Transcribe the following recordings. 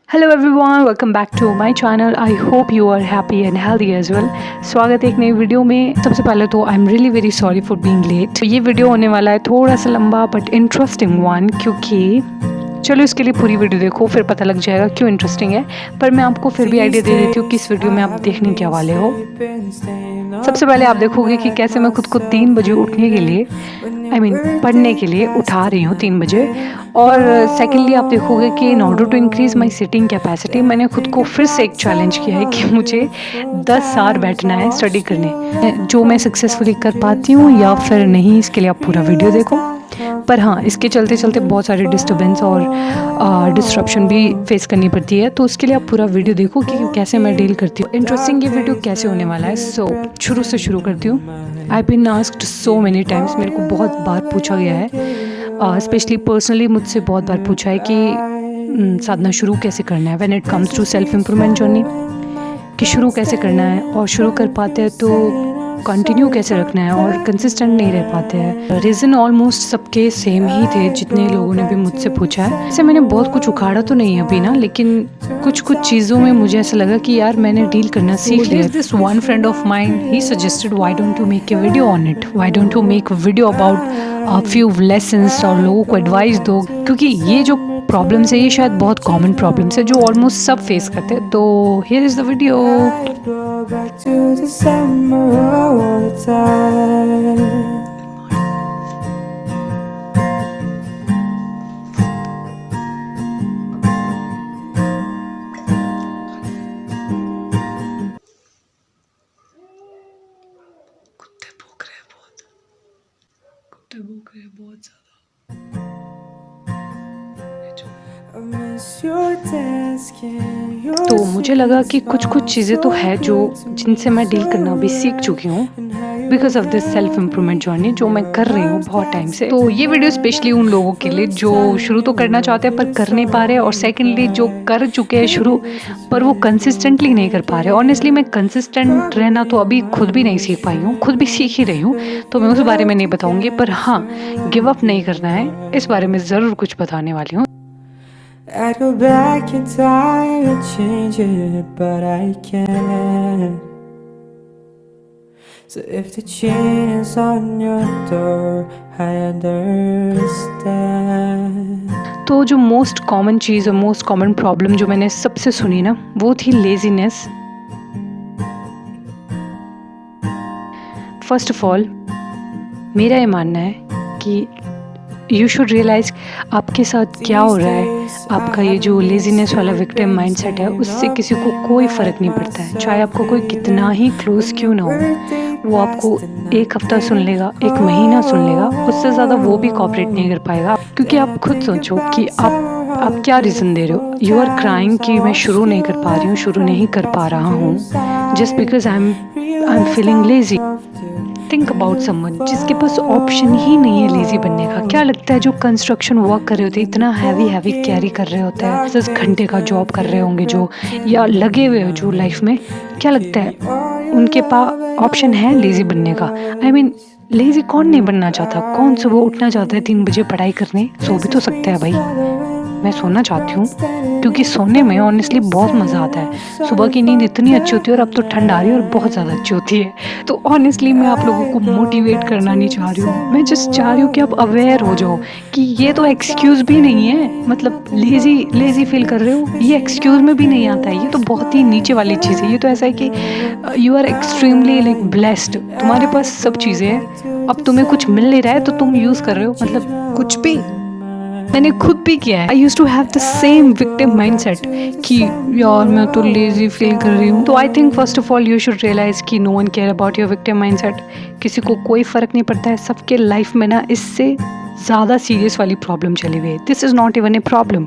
Hello everyone, welcome back to my channel. I hope you are happy and healthy as well. स्वागत है एक नई video में। सबसे पहले तो I am really very sorry for being late. ये वीडियो होने वाला है थोड़ा सा लंबा बट इंटरेस्टिंग वन, क्योंकि चलो इसके लिए पूरी वीडियो देखो, फिर पता लग जाएगा क्यों इंटरेस्टिंग है। पर मैं आपको फिर भी आइडिया दे देती हूँ कि इस वीडियो में आप देखने क्या वाले हो। सबसे पहले आप देखोगे कि कैसे मैं खुद को 3 बजे उठने के लिए पढ़ने के लिए उठा रही हूँ 3 बजे। और सेकेंडली आप देखोगे कि in order to increase my sitting capacity मैंने खुद को फिर से एक चैलेंज किया है कि मुझे 10 आवर बैठना है स्टडी करने, जो मैं सक्सेसफुली कर पाती हूँ या फिर नहीं, इसके लिए आप पूरा वीडियो देखो। पर हाँ, इसके चलते चलते बहुत सारे डिस्टर्बेंस और डिस्ट्रप्शन भी फेस करनी पड़ती है, तो उसके लिए आप पूरा वीडियो देखो कि कैसे मैं डील करती हूँ। इंटरेस्टिंग ये वीडियो कैसे होने वाला है। सो शुरू से शुरू करती हूँ। I been asked so many times, मेरे को बहुत बार पूछा गया है, स्पेशली पर्सनली मुझसे बहुत बार पूछा है कि साधना शुरू कैसे करना है when it comes to self improvement journey, कि शुरू कैसे करना है और शुरू कर पाते हैं तो कंटिन्यू कैसे रखना है और कंसिस्टेंट नहीं रह पाते हैं। रीज़न ऑलमोस्ट सबके सेम ही थे जितने लोगों ने भी मुझसे पूछा है। ऐसे मैंने बहुत कुछ उखाड़ा तो नहीं अभी ना, लेकिन कुछ चीज़ों में मुझे ऐसा लगा कि यार मैंने डील करना सीख लिया। This one friend of mine, he suggested why don't you make a video on it, why don't you make video about few lessons और लोगों को एडवाइस दो, क्योंकि ये जो प्रॉब्लम्स है ये शायद बहुत कॉमन प्रॉब्लम्स है जो ऑलमोस्ट सब फेस करते हैं। तो हियर इज द वीडियो। कुत्ते भौंक रहे हैं बहुत, कुत्ते भौंक रहे हैं बहुत ज्यादा। तो मुझे लगा कि कुछ चीज़ें तो है जो जिनसे मैं डील करना भी सीख चुकी हूँ because of this self improvement journey जो मैं कर रही हूँ बहुत टाइम से। तो ये वीडियो स्पेशली उन लोगों के लिए जो शुरू तो करना चाहते हैं पर कर नहीं पा रहे, और सेकेंडली जो कर चुके हैं शुरू पर वो कंसिस्टेंटली नहीं कर पा रहे। ऑनेस्टली मैं कंसिस्टेंट रहना तो अभी खुद भी नहीं सीख पाई हूँ, खुद भी सीख ही रही हूँ, तो मैं उस बारे में नहीं बताऊँगी। पर हाँ, गिव अप नहीं करना है, इस बारे में ज़रूर कुछ बताने वाली हूँ। I'd go back in time and change it, but I can't. So if the chain is on your door, I understand. तो जो मोस्ट कॉमन चीज़ और मोस्ट कॉमन प्रॉब्लम जो मैंने सबसे सुनी ना, वो थी लेजीनेस। फर्स्ट ऑफ ऑल मेरा ये मानना है कि यू शुड रियलाइज आपके साथ क्या हो रहा है। आपका ये जो लेजीनेस वाला विक्टिम माइंडसेट है, उससे किसी को कोई फ़र्क नहीं पड़ता है, चाहे आपको कोई कितना ही क्लोज क्यों ना हो। वो आपको एक हफ्ता सुन लेगा, एक महीना सुन लेगा, उससे ज़्यादा वो भी कॉपरेट नहीं कर पाएगा। क्योंकि आप खुद सोचो कि आप क्या रीज़न दे रहे हो। यू आर क्राइंग कि मैं शुरू नहीं कर पा रही हूँ, शुरू नहीं कर पा रहा हूँ, just because I am feeling lazy. Think about someone जिसके पास ऑप्शन ही नहीं है लेजी बनने का। क्या लगता है जो कंस्ट्रक्शन वर्क कर रहे होते हैं, इतना हैवी कैरी कर रहे होते हैं, 10 घंटे का जॉब कर रहे होंगे जो, या लगे हुए हो जो लाइफ में, क्या लगता है उनके पास ऑप्शन है लेजी बनने का? लेजी कौन नहीं बनना चाहता? कौन सुबह उठना चाहता है 3 बजे पढ़ाई करने? सो भी तो सकता है भाई। मैं सोना चाहती हूँ क्योंकि सोने में ऑनेस्टली बहुत मज़ा आता है। सुबह की नींद इतनी अच्छी होती है, और अब तो ठंड आ रही है और बहुत ज़्यादा अच्छी होती है। तो ऑनेस्टली मैं आप लोगों को मोटिवेट करना नहीं चाह रही हूँ, मैं जस्ट चाह रही हूँ कि आप अवेयर हो जाओ कि ये तो एक्सक्यूज़ भी नहीं है। मतलब लेज़ी फील कर रहे हो, ये एक्सक्यूज़ में भी नहीं आता है, ये तो बहुत ही नीचे वाली चीज़ है। ये तो ऐसा है कि you are extremely like blessed, तुम्हारे पास सब चीज़ें हैं, अब तुम्हें कुछ मिल नहीं रहा है तो तुम यूज़ कर रहे हो, मतलब कुछ भी। मैंने खुद भी किया है। I use to have the same victim mindset कि यार मैं तो लेजी फील कर रही हूँ। तो I think first of all you should realise कि no one care about your victim mindset. किसी को कोई फ़र्क नहीं पड़ता है। सबके लाइफ में ना इससे ज़्यादा सीरियस वाली प्रॉब्लम चली हुई है। This is not even a problem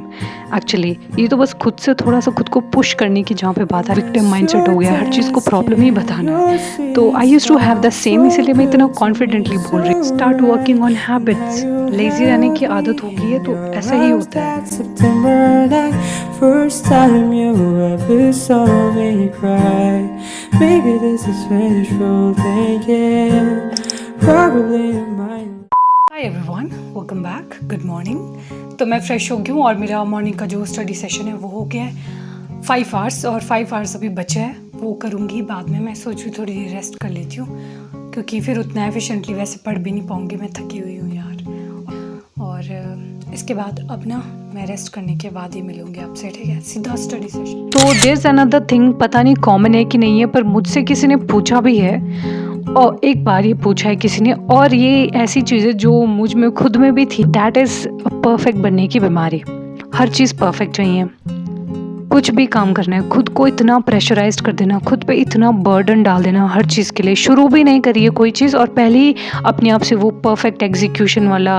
actually. ये तो बस खुद से थोड़ा सा खुद को पुश करने की जहाँ पे बात है, विक्टिम माइंडसेट हो गया, हर चीज़ को प्रॉब्लम ही बताना है। तो I use to have the same, इसीलिए मैं इतना कॉन्फिडेंटली बोल रही हूँ। Start working on habits. Lazy रहने की आदत होगी है तो ऐसा ही होता है। September night, first time you ever saw me cry. Maybe this is wishful thinking, probably in my hi everyone, welcome back, good morning. तो मैं फ्रेश हो गई हूँ और मेरा मॉर्निंग का जो स्टडी सेशन है वो हो गया है 5 आवर्स, और 5 आवर्स अभी बचे हैं, वो करूँगी बाद में। मैं सोच रही थोड़ी रेस्ट कर लेती हूँ क्योंकि फिर उतना एफिशिएंटली वैसे पढ़ भी नहीं पाऊँगी, मैं थकी हुई हूँ यार। और इसके बाद अब ना मैं रेस्ट करने के बाद ही मिलूँगी आपसे, ठीक है? सीधा स्टडी सेशन। तो देयर इज अनदर थिंग, पता नहीं कॉमन है कि नहीं है, पर मुझसे किसी ने पूछा भी है और एक बार ये पूछा है किसी ने, और ये ऐसी चीज़ है जो मुझ में खुद में भी थी, दैट इज़ परफेक्ट बनने की बीमारी। हर चीज़ परफेक्ट चाहिए, कुछ भी काम करना है, खुद को इतना प्रेशराइज्ड कर देना, खुद पे इतना बर्डन डाल देना हर चीज़ के लिए। शुरू भी नहीं करिए कोई चीज़ और पहले ही अपने आप से वो परफेक्ट एग्जीक्यूशन वाला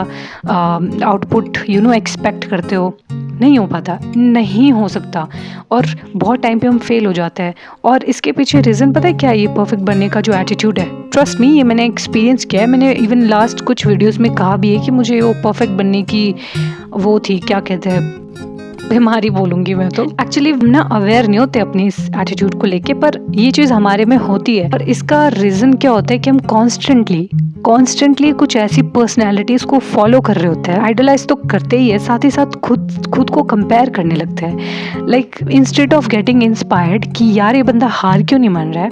आउटपुट एक्सपेक्ट करते हो, नहीं हो पाता, नहीं हो सकता, और बहुत टाइम पे हम फेल हो जाते हैं। और इसके पीछे रीज़न पता है क्या है? ये परफेक्ट बनने का जो एटीट्यूड है, ट्रस्ट मी, ये मैंने एक्सपीरियंस किया है। मैंने इवन लास्ट कुछ वीडियोस में कहा भी है कि मुझे वो परफेक्ट बनने की वो थी, क्या कहते हैं, बीमारी बोलूँगी मैं तो। एक्चुअली हम ना अवेयर नहीं होते अपने इस एटीट्यूड को लेके, पर ये चीज़ हमारे में होती है। और इसका रीज़न क्या होता है कि हम कॉन्स्टेंटली कुछ ऐसी पर्सनैलिटीज़ को फॉलो कर रहे होते हैं, आइडलाइज तो करते ही है, साथ ही साथ खुद को कंपेयर करने लगते हैं। Like instead of getting inspired कि यार ये बंदा हार क्यों नहीं मान रहा है,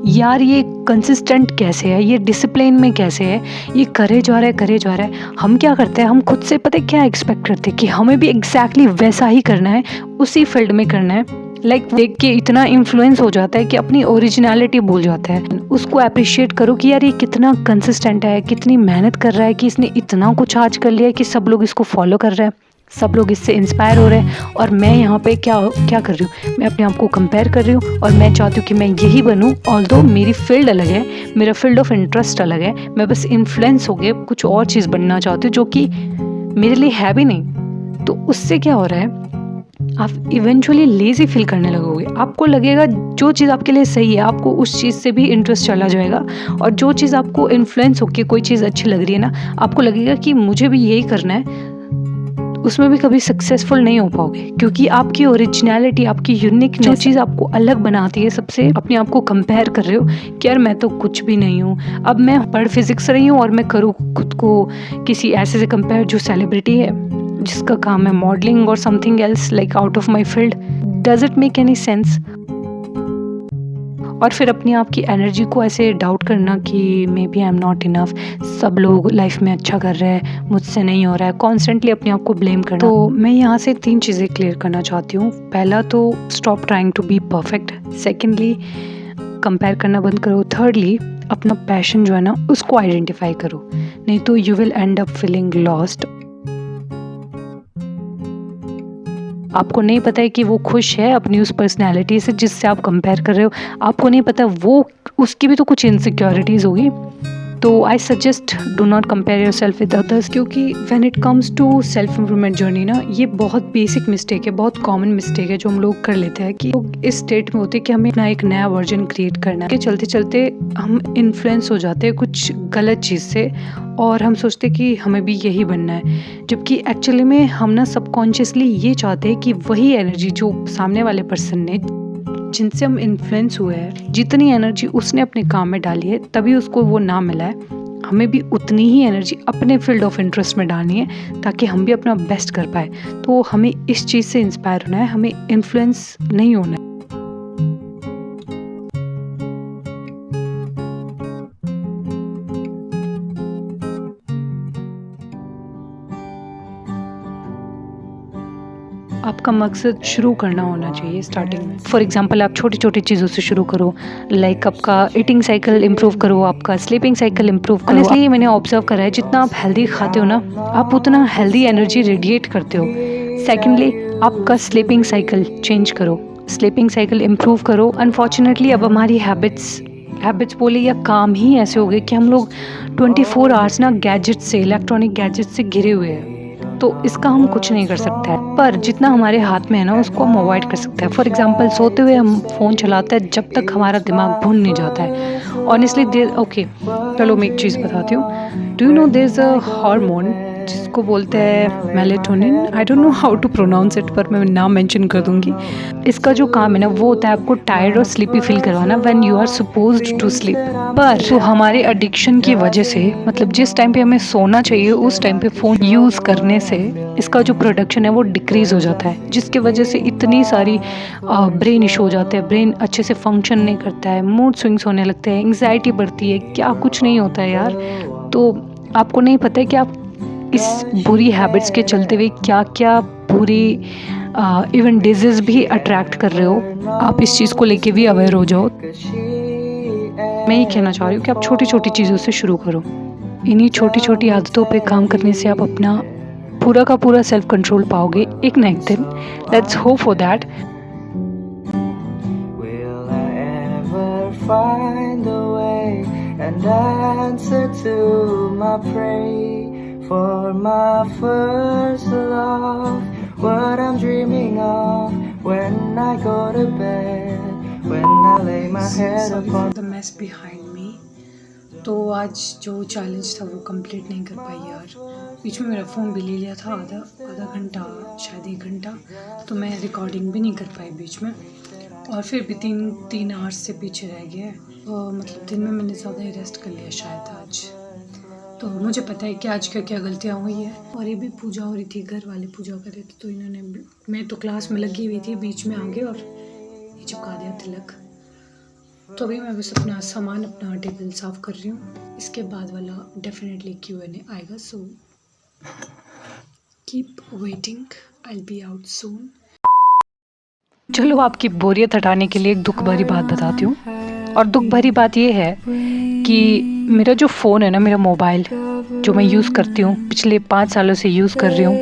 यार ये कंसिस्टेंट कैसे है, ये डिसिप्लिन में कैसे है, ये करे जा रहा है, हम क्या करते हैं, हम खुद से पता है क्या एक्सपेक्ट करते हैं कि हमें भी एग्जैक्टली वैसा ही करना है, उसी फील्ड में करना है। लाइक देख के इतना इन्फ्लुएंस हो जाता है कि अपनी ओरिजिनलिटी भूल जाता है। उसको अप्रिशिएट करो कि यार ये कितना कंसिस्टेंट है, कितनी मेहनत कर रहा है, कि इसने इतना कुछ आज कर लिया है कि सब लोग इसको फॉलो कर रहे हैं, सब लोग इससे इंस्पायर हो रहे हैं, और मैं यहाँ पे क्या कर रही हूँ, मैं अपने आप को कंपेयर कर रही हूँ और मैं चाहती हूँ कि मैं यही बनूँ। ऑल्दो मेरी फील्ड अलग है, मेरा फील्ड ऑफ इंटरेस्ट अलग है, मैं बस इन्फ्लुएंस हो गए कुछ और चीज़ बनना चाहती हूँ जो कि मेरे लिए है भी नहीं। तो उससे क्या हो रहा है, आप इवेंचुअली लेज़ी फील करने लगोगे। आपको लगेगा जो चीज़ आपके लिए सही है, आपको उस चीज़ से भी इंटरेस्ट चला जाएगा, और जो चीज़ आपको इन्फ्लुएंस होकर कोई चीज़ अच्छी लग रही है ना, आपको लगेगा कि मुझे भी यही करना है, उसमें भी कभी सक्सेसफुल नहीं हो पाओगे, क्योंकि आपकी ओरिजिनलिटी, आपकी यूनिक जो चीज़ आपको अलग बनाती है सबसे, अपने आप को कंपेयर कर रहे हो कि यार मैं तो कुछ भी नहीं हूँ। अब मैं पढ़ फिजिक्स रही हूँ और मैं करूँ खुद को किसी ऐसे से कंपेयर जो सेलिब्रिटी है, जिसका काम है मॉडलिंग और something else like out of my field. Does it make any sense? और फिर अपनी आप की एनर्जी को ऐसे डाउट करना कि maybe I am not enough, सब लोग लाइफ में अच्छा कर रहे हैं, मुझसे नहीं हो रहा है, कॉन्स्टेंटली अपने आप को ब्लेम करना। तो मैं यहाँ से 3 चीज़ें क्लियर करना चाहती हूँ। पहला तो stop trying to be perfect, secondly compare करना बंद करो, थर्डली अपना पैशन जो है ना उसको आइडेंटिफाई करो, नहीं तो you will and up feeling lost. आपको नहीं पता है कि वो खुश है अपनी उस पर्सनैलिटी से जिससे आप कंपेयर कर रहे हो, आपको नहीं पता वो उसकी भी तो कुछ इनसिक्योरिटीज़ होगी। तो I suggest do not compare yourself with others, क्योंकि when it comes to self improvement journey ना, ये बहुत बेसिक मिस्टेक है, बहुत कॉमन मिस्टेक है जो हम लोग कर लेते हैं कि लोग इस स्टेट में होते हैं कि हमें अपना एक नया वर्जन क्रिएट करना है, कि चलते चलते हम इन्फ्लुएंस हो जाते हैं कुछ गलत चीज़ से, और हम सोचते हैं कि हमें भी यही बनना है, जबकि एक्चुअली में हम ना सबकॉन्शियसली ये चाहते हैं कि वही एनर्जी जो सामने वाले पर्सन ने, जिनसे हम इन्फ्लुएंस हुए हैं, जितनी एनर्जी उसने अपने काम में डाली है तभी उसको वो ना मिला है, हमें भी उतनी ही एनर्जी अपने फील्ड ऑफ इंटरेस्ट में डालनी है ताकि हम भी अपना बेस्ट कर पाए। तो हमें इस चीज़ से इंस्पायर होना है, हमें इन्फ्लुएंस नहीं होना है। आपका मकसद शुरू करना होना चाहिए स्टार्टिंग में। फॉर एग्जांपल आप छोटी छोटी चीज़ों से शुरू करो, लाइक आपका ईटिंग साइकिल इम्प्रूव करो, आपका स्लीपिंग साइकिल इम्प्रूव करो। इसलिए मैंने ऑब्जर्व करा है, जितना आप हेल्दी खाते हो ना, आप उतना हेल्दी एनर्जी रेडिएट करते हो। सेकेंडली आपका स्लीपिंग साइकिल चेंज करो, स्लीपिंग साइकिल इम्प्रूव करो। अनफॉर्चुनेटली अब हमारी हैबिट्स बोले या काम ही ऐसे हो गए कि हम लोग 24 आवर्स ना गैजेट से, इलेक्ट्रॉनिक गैजेट से घिरे हुए हैं। तो इसका हम कुछ नहीं कर सकते हैं, पर जितना हमारे हाथ में है ना उसको हम अवॉइड कर सकते हैं। फॉर एग्जांपल सोते हुए हम फ़ोन चलाते हैं जब तक हमारा दिमाग भून नहीं जाता है। ऑनेस्टली चलो मैं एक चीज़ बताती हूँ। Do you know there is a hormone जिसको बोलते हैं melatonin. I don't know how to pronounce it, पर मैं नाम मेंशन कर दूंगी। इसका जो काम है ना वो होता है आपको टायर्ड और स्लीपी फील करवाना when you are supposed to sleep. पर तो हमारे एडिक्शन की वजह से, मतलब जिस टाइम पे हमें सोना चाहिए उस टाइम पे फ़ोन यूज़ करने से इसका जो प्रोडक्शन है वो डिक्रीज़ हो जाता है, जिसकी वजह से इतनी सारी ब्रेन इशू हो जाते हैं। ब्रेन अच्छे से फंक्शन नहीं करता है, मूड स्विंग्स होने लगते हैं, एंग्जाइटी बढ़ती है, क्या कुछ नहीं होता है यार। तो आपको नहीं पता है कि आप इस बुरी हैबिट्स के चलते हुए क्या क्या बुरी इवन डिजीज़ भी अट्रैक्ट कर रहे हो। आप इस चीज़ को लेके भी अवेयर हो जाओ। मैं ये कहना चाह रही हूँ कि आप छोटी छोटी चीज़ों से शुरू करो। इन्हीं छोटी छोटी आदतों पे काम करने से आप अपना पूरा का पूरा सेल्फ कंट्रोल पाओगे एक ना एक दिन। Let's hope for that. Will I ever find a way and answer to my prayer for my first love? What I'm dreaming of when I go to bed, when I lay my head upon the mess behind me. तो आज जो challenge था वो complete नहीं कर पाई यार। बीच में मेरा फ़ोन भी ले लिया था आधा घंटा, शायद 1 घंटा, तो मैं रिकॉर्डिंग भी नहीं कर पाई बीच में। और फिर भी तीन आवर्स से पीछे रह गए। मतलब दिन में मैंने ज़्यादा ही रेस्ट कर लिया शायद आज। तो मुझे पता है कि आज क्या गलतियाँ हुई है। और ये भी पूजा हो रही थी, घर वाले पूजा कर रहे थे, तो इन्होंने, मैं तो क्लास में लगी हुई थी, बीच में आ गए और ये चिपका दिया तिलक। तो अभी मैं बस अपना सामान, अपना टेबल साफ़ कर रही हूँ। इसके बाद वाला डेफिनेटली Q&A आएगा, so keep waiting, I will be out soon. चलो आपकी बोरियत हटाने के लिए एक दुख भरी बात बताती हूँ। और दुख भरी बात ये है कि मेरा जो फ़ोन है ना, मेरा मोबाइल जो मैं यूज़ करती हूँ, पिछले 5 सालों से यूज़ कर रही हूँ,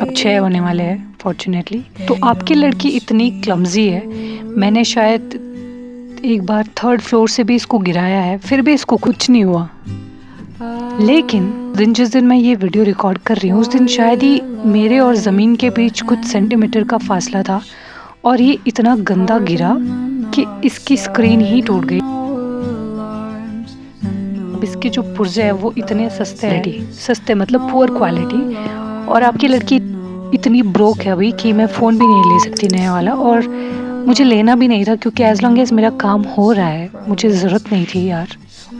अब 6 होने वाले हैं फॉर्चुनेटली। तो आपकी लड़की इतनी क्लमज़ी है, मैंने शायद एक बार 3rd फ्लोर से भी इसको गिराया है, फिर भी इसको कुछ नहीं हुआ। लेकिन जिस दिन मैं ये वीडियो रिकॉर्ड कर रही हूँ उस दिन शायद ही मेरे और ज़मीन के बीच कुछ सेंटीमीटर का फासला था, और ये इतना गंदा गिरा कि इसकी स्क्रीन ही टूट गई। अब इसके जो पुर्जे हैं वो इतने सस्ते मतलब पुअर क्वालिटी, और आपकी लड़की इतनी ब्रोक है अभी कि मैं फ़ोन भी नहीं ले सकती नया वाला, और मुझे लेना भी नहीं था क्योंकि एज लॉन्ग एज मेरा काम हो रहा है मुझे ज़रूरत नहीं थी यार।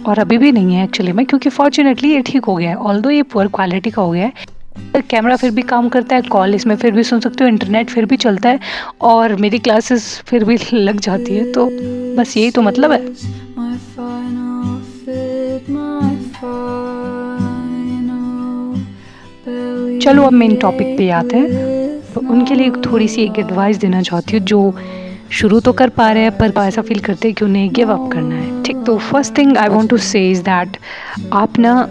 और अभी भी नहीं है एक्चुअली में, क्योंकि फॉर्चुनेटली ये ठीक हो गया है, ऑल्दो ये पुअर क्वालिटी का हो गया है। कैमरा फिर भी काम करता है, कॉल इसमें फिर भी सुन सकते हो, इंटरनेट फिर भी चलता है, और मेरी क्लासेस फिर भी लग जाती है। तो बस यही तो मतलब है। my final fit, my final belly. चलो अब मेन टॉपिक पे आते हैं। तो उनके लिए थोड़ी सी एक एडवाइस देना चाहती हूँ, जो शुरू तो कर पा रहे हैं पर ऐसा फील करते हैं कि उन्हें गिव अप करना है। ठीक, तो first thing I want to say is that आप ना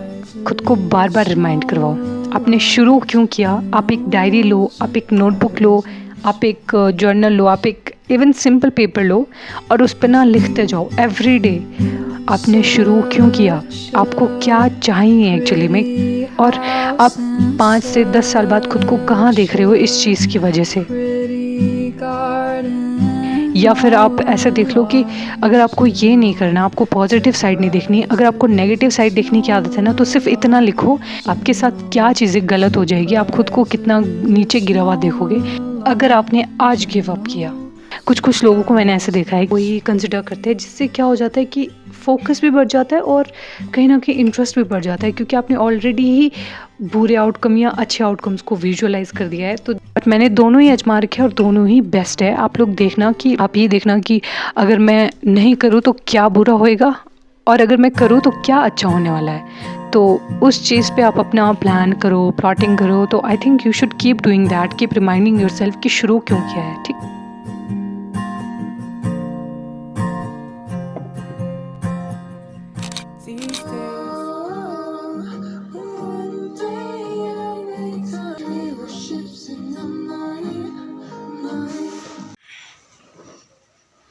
खुद को बार बार रिमाइंड करवाओ आपने शुरू क्यों किया। आप एक डायरी लो, आप एक नोटबुक लो, आप एक जर्नल लो, आप एक इवन सिंपल पेपर लो, और उस पर ना लिखते जाओ एवरी डे आपने शुरू क्यों किया, आपको क्या चाहिए एक्चुअली में, और आप 5 से 10 साल बाद खुद को कहाँ देख रहे हो इस चीज़ की वजह से। या फिर आप ऐसे देख लो कि अगर आपको ये नहीं करना, आपको पॉजिटिव साइड नहीं देखनी, अगर आपको नेगेटिव साइड देखने की आदत है ना, तो सिर्फ इतना लिखो आपके साथ क्या चीज़ें गलत हो जाएगी, आप खुद को कितना नीचे गिरा हुआ देखोगे अगर आपने आज गिव अप किया। कुछ लोगों को मैंने ऐसे देखा है, वही कंसिडर करते हैं, जिससे क्या हो जाता है कि फोकस भी बढ़ जाता है और कहीं ना कहीं इंटरेस्ट भी बढ़ जाता है, क्योंकि आपने ऑलरेडी ही बुरे आउटकम या अच्छे आउटकम्स को विजुअलाइज कर दिया है। तो बट मैंने दोनों ही आजमा रखे हैं और दोनों ही बेस्ट है। आप लोग देखना कि आप ये देखना कि अगर मैं नहीं करूँ तो क्या बुरा होएगा, और अगर मैं करूँ तो क्या अच्छा होने वाला है। तो उस चीज़ पे आप अपना प्लान करो, प्लॉटिंग करो। तो I think you should keep doing that, keep reminding yourself कि शुरू क्यों किया है। ठीक,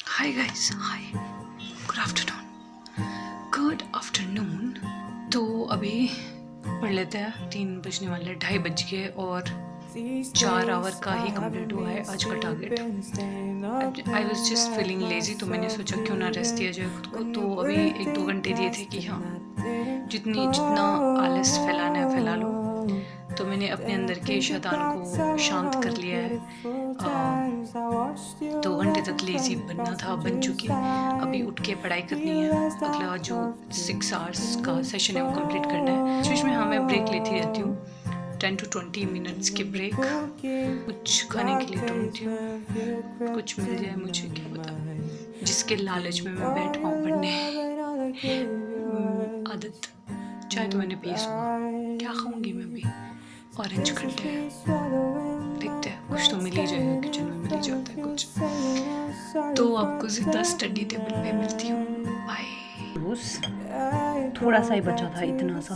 हाय गाइस, हाय, गुड आफ्टरनून। तो अभी पढ़ लेते हैं, 3 बजने वाले, 2:30 बज गए और 4 आवर का ही कंप्लीट हुआ है आज का target. I was just feeling lazy, तो मैंने सोचा क्यों ना रेस्ट दिया जाए खुद को। तो अभी 1-2 घंटे दिए थे कि हाँ जितना आलस फैलाना है फैला लो। तो मैंने अपने अंदर के शैतान को शांत कर लिया है। 2 घंटे तक लेज़ी बनना था, बन चुकी। अभी उठ के पढ़ाई करनी है। अगला जो 6 आवर्स का सेशन है वो कंप्लीट करना है। बीच में हाँ मैं ब्रेक लेती रहती हूँ, 10 to 20 मिनट्स की ब्रेक, कुछ खाने के लिए ढूंढती हूँ, कुछ मिल जाए मुझे क्या पता, जिसके लालच में मैं बैठ पाऊँ पढ़ने। आदत चाय तो मैंने पी, सुबह क्या खाऊंगी मैं भी, ऑरेंज खट्टे देखते हैं, कुछ तो मिल ही जाएगा, किचन में मिल ही जाता है कुछ। तो आपको सीधा स्टडी टेबल पे मिलती हूँ, बाय। थोड़ा सा ही बचा था, इतना सा,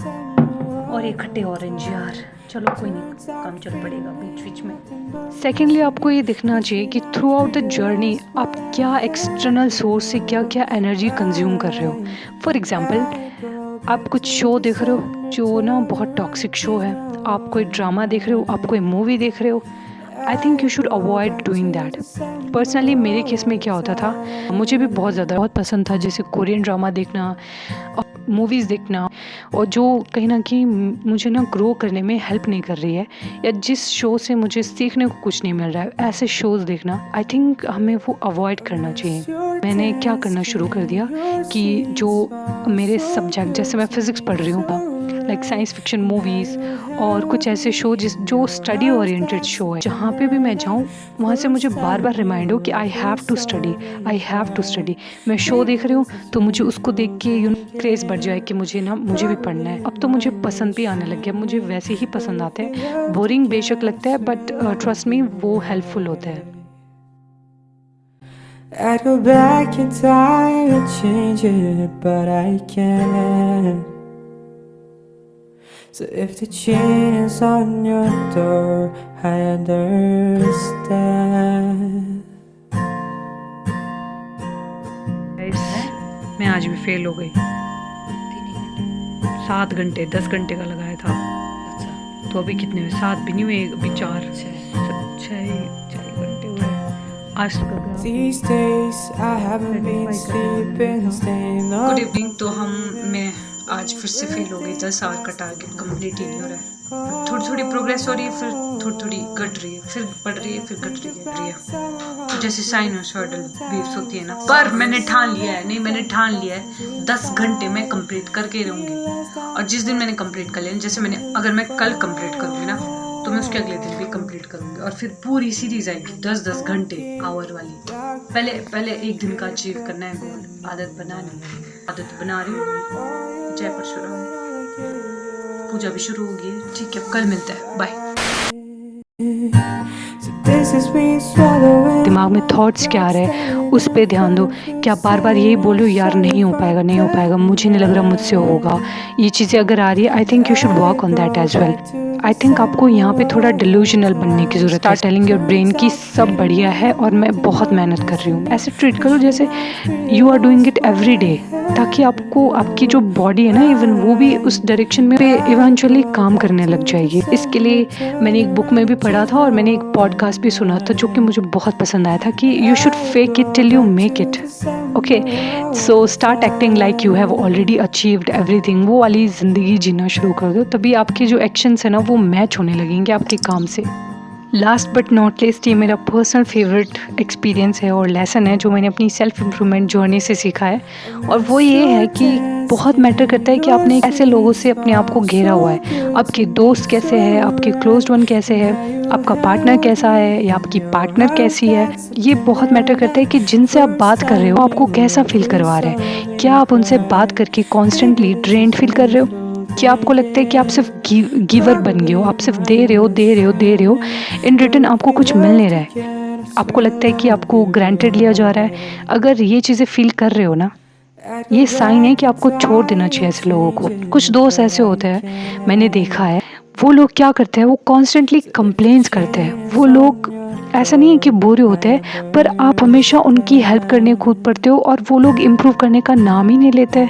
और ये खट्टे ऑरेंज यार, चलो कोई नहीं, काम चल पड़ेगा बीच बीच में। सेकेंडली आपको ये देखना चाहिए कि थ्रू आउट द जर्नी आप क्या एक्सटर्नल सोर्स से क्या क्या एनर्जी कंज्यूम कर रहे हो। फॉर एग्जाम्पल आप कुछ शो देख रहे हो जो ना बहुत टॉक्सिक शो है, आप कोई ड्रामा देख रहे हो, आप कोई मूवी देख रहे हो, आई think you should avoid doing that. Personally मेरे केस में क्या होता था, मुझे भी बहुत पसंद था जैसे कोरियन ड्रामा देखना और मूवीज़ देखना, और जो कहीं ना कहीं मुझे ना ग्रो करने में हेल्प नहीं कर रही है, या जिस शो से मुझे सीखने को कुछ नहीं मिल रहा है, ऐसे शोज़ देखना आई थिंक हमें वो अवॉइड करना चाहिए। मैंने क्या करना शुरू कर दिया कि जो मेरे सब्जेक्ट, जैसे मैं फ़िज़िक्स पढ़ रही हूँ, लाइक साइंस फिक्शन मूवीज़ और कुछ ऐसे शो जो स्टडी ओरिएंटेड शो है, जहाँ पे भी मैं जाऊँ वहाँ से मुझे बार बार रिमाइंड हो कि I have to study, I have to study. मैं शो देख रही हूँ तो मुझे उसको देख के क्रेज़ बढ़ जाए कि मुझे भी पढ़ना है। अब तो मुझे पसंद भी आने लग गया, मुझे वैसे ही पसंद आते हैं, बोरिंग बेशक लगता है बट ट्रस्ट मी वो हेल्पफुल होता है। I'd go back in time and change it, but I can't. So if the chain is on your door, I understand. मैं आज भी फेल हो गई, 7 घंटे 10 घंटे का लगाया था। अच्छा। तो अभी कितने हुए, 7 भी नहीं हुए, अभी 4 6 घंटे हुए आज तक। These days I haven't been sleeping, staying up. Good evening. तो मैं आज फिर से फेल हो गई, 10 आवर का टारगेट कंप्लीट ही नहीं हो रहा है। थोड़ी थोड़ी प्रोग्रेस हो रही है, फिर थोड़ी थोड़ी घट रही है, फिर बढ़ रही है, फिर घट रही है, तो जैसे साइनोसॉइडल वेव्स होती है ना। पर मैंने ठान लिया है, 10 घंटे मैं कंप्लीट करके रहूँगी। और जिस दिन मैंने कंप्लीट कर लिया, जैसे अगर मैं कल कंप्लीट करूँगी ना, तो मैं उसके अगले दिन भी कंप्लीट करूँगी, और फिर पूरी सीरीज आएगी 10-10 घंटे आवर वाली। पहले एक दिन का अचीव करना है गोल, आदत बना रही हूँ। जय परशुराम, पूजा भी शुरू होगी, ठीक है, कल मिलते हैं, बाय। दिमाग में थॉट्स क्या आ रहे हैं उस पे ध्यान दो। क्या बार बार यही बोलो यार नहीं हो पाएगा, मुझे नहीं लग रहा मुझसे होगा, ये चीज़ें अगर आ रही है, I think you should work on that as well. I think आपको यहाँ पे थोड़ा डिल्यूजनल बनने की ज़रूरत है। स्टार्ट टेलिंग योर ब्रेन की सब बढ़िया है और मैं बहुत मेहनत कर रही हूँ। ऐसे ट्रीट करो जैसे you are doing it every day, ताकि आपकी जो बॉडी है ना, इवन वो भी उस डायरेक्शन में इवेंचुअली काम करने लग जाएगी। इसके लिए मैंने एक बुक में भी पढ़ा था और मैंने एक पॉडकास्ट भी सुना था जो कि मुझे बहुत पसंद आया था, कि you should fake it till you make it. Okay, so start acting like you have already achieved everything. वो वाली ज़िंदगी जीना शुरू कर दो, तभी आपके जो एक्शंस है ना वो मैच होने लगेंगे आपके काम से। लास्ट बट नॉट लीस्ट, ये मेरा पर्सनल फेवरेट एक्सपीरियंस है और लेसन है जो मैंने अपनी सेल्फ इम्प्रूवमेंट जर्नी से सीखा है, और वो ये है कि बहुत मैटर करता है कि आपने ऐसे लोगों से अपने आप को घेरा हुआ है। आपके दोस्त कैसे है, आपके क्लोज्ड वन कैसे है, आपका पार्टनर कैसा है या आपकी पार्टनर कैसी है। ये बहुत मैटर करता है कि जिनसे आप बात कर रहे हो आपको कैसा फील करवा रहे हैं। क्या आप उनसे बात करके कॉन्स्टेंटली ड्रेन्ड फील कर रहे हो? क्या आपको लगता है कि आप सिर्फ गिवर बन गए हो, आप सिर्फ दे रहे हो, इन रिटर्न आपको कुछ मिल नहीं रहा है? आपको लगता है कि आपको ग्रांटेड लिया जा रहा है? अगर ये चीज़ें फील कर रहे हो ना, ये साइन है कि आपको छोड़ देना चाहिए ऐसे लोगों को। कुछ दोस्त ऐसे होते हैं, मैंने देखा है, वो लोग क्या करते हैं, वो कॉन्स्टेंटली कंप्लेंट्स करते हैं। वो लोग ऐसा नहीं है कि बुरे होते हैं, पर आप हमेशा उनकी हेल्प करने कूद पड़ते हो और वो लोग इम्प्रूव करने का नाम ही नहीं लेते।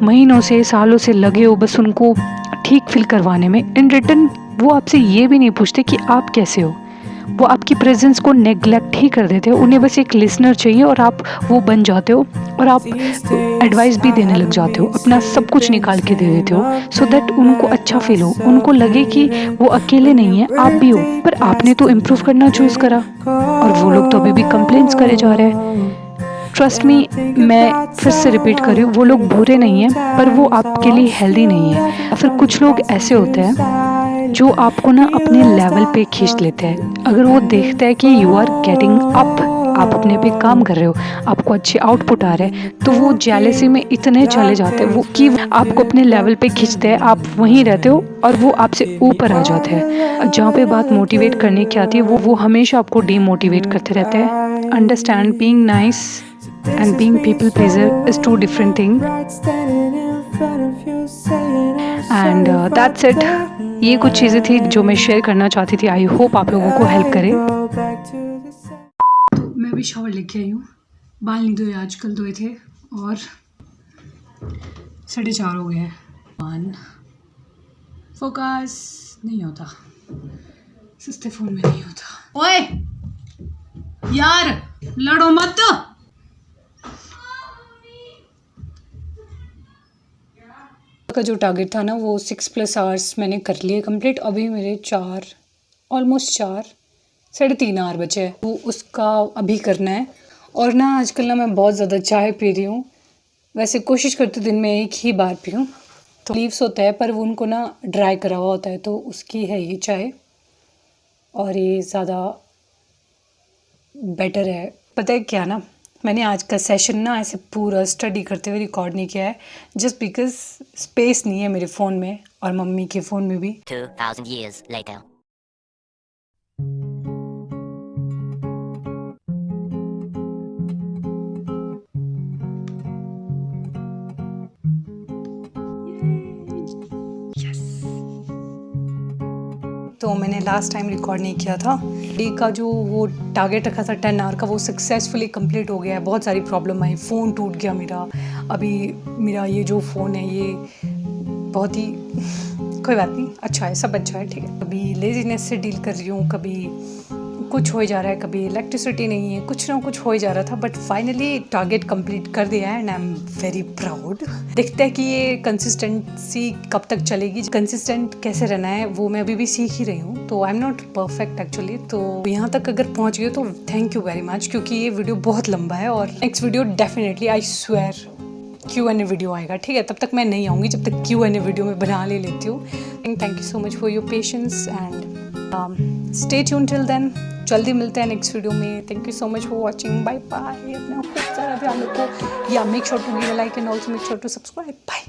महीनों से सालों से लगे हो बस उनको ठीक फील करवाने में। इन रिटर्न वो आपसे ये भी नहीं पूछते कि आप कैसे हो। वो आपकी प्रेजेंस को नेग्लेक्ट ही कर देते हैं। उन्हें बस एक लिसनर चाहिए और आप वो बन जाते हो और आप एडवाइस भी देने लग जाते हो, अपना सब कुछ निकाल के दे देते हो, सो दैट उनको अच्छा फील हो, उनको लगे कि वो अकेले नहीं है, आप भी हो। पर आपने तो इम्प्रूव करना चूज़ करा और वो लोग तो अभी भी कंप्लेंट्स करे जा रहे हैं। ट्रस्ट मी, मैं फिर से रिपीट कर रही हूँ, वो लोग बुरे नहीं हैं, पर वो आपके लिए हेल्दी नहीं है। या फिर कुछ लोग ऐसे होते हैं जो आपको ना अपने लेवल पे खींच लेते हैं। अगर वो देखते हैं कि यू आर गेटिंग अप, आप अपने पे काम कर रहे हो, आपको अच्छे आउटपुट आ रहे हैं, तो वो जेलेसी में इतने चले जाते हैं वो कि आपको अपने लेवल पे खींचते हैं, आप वहीं रहते हो और वो आपसे ऊपर आ जाते हैं। जहाँ पे बात मोटिवेट करने की आती है वो हमेशा आपको डीमोटिवेट करते रहते हैं। Understand, being nice and being people pleaser is two different thing and that's it। ये कुछ चीज़ें थी जो मैं शेयर करना चाहती थी। आई होप आप लोगों को हेल्प करे। तो मैं भी शावर लेके आई हूँ, बाल नहीं धोए, आजकल धोए थे और 4:30 हो गए हैं। फोकस नहीं होता, सस्ते फ़ोन में नहीं होता। ओए यार लड़ो मत। का जो टारगेट था ना वो 6+ आवर्स मैंने कर लिए कंप्लीट। अभी मेरे 3.5 आवर बचे हैं, वो उसका अभी करना है। और ना आजकल ना मैं बहुत ज़्यादा चाय पी रही हूँ। वैसे कोशिश करती हूँ दिन में एक ही बार पीऊँ, तो लीव्स होता है पर वो उनको ना ड्राई करा हुआ होता है, तो उसकी है ये चाय और ये ज़्यादा बेटर है। पता है क्या ना, मैंने आज का सेशन ना ऐसे पूरा स्टडी करते हुए रिकॉर्ड नहीं किया है, जस्ट बिकॉज स्पेस नहीं है मेरे फ़ोन में और मम्मी के फ़ोन में भी। 2000 years later. तो मैंने लास्ट टाइम रिकॉर्ड नहीं किया था। डे का जो वो टारगेट रखा था 10 आवर का, वो सक्सेसफुली कंप्लीट हो गया है। बहुत सारी प्रॉब्लम आई, फ़ोन टूट गया मेरा। अभी मेरा ये जो फ़ोन है ये बहुत ही कोई बात नहीं, अच्छा है, सब अच्छा है, ठीक है। कभी लेजीनेस से डील कर रही हूँ, कभी कुछ हो जा रहा है, कभी इलेक्ट्रिसिटी नहीं है, कुछ ना कुछ हो ही जा रहा था, बट फाइनली टारगेट कंप्लीट कर दिया है and I am very proud. देखते हैं कि ये कंसिस्टेंसी कब तक चलेगी, कंसिस्टेंट कैसे रहना है वो मैं अभी भी सीख ही रही हूँ। तो I am not perfect actually. तो यहाँ तक अगर पहुँच गए तो थैंक यू वेरी मच, क्योंकि ये वीडियो बहुत लंबा है और next video definitely I swear Q&A video आएगा, ठीक है। तब तक मैं नहीं आऊँगी जब तक Q&A वीडियो में बना ले लेती हूँ। Thank you so much for your patience and stay tune till then. जल्दी मिलते हैं नेक्स्ट वीडियो में। Thank you so much for watching, bye bye. अपना खूब सारा ध्यान रखो, या make sure to give a like and also make sure to subscribe. Bye.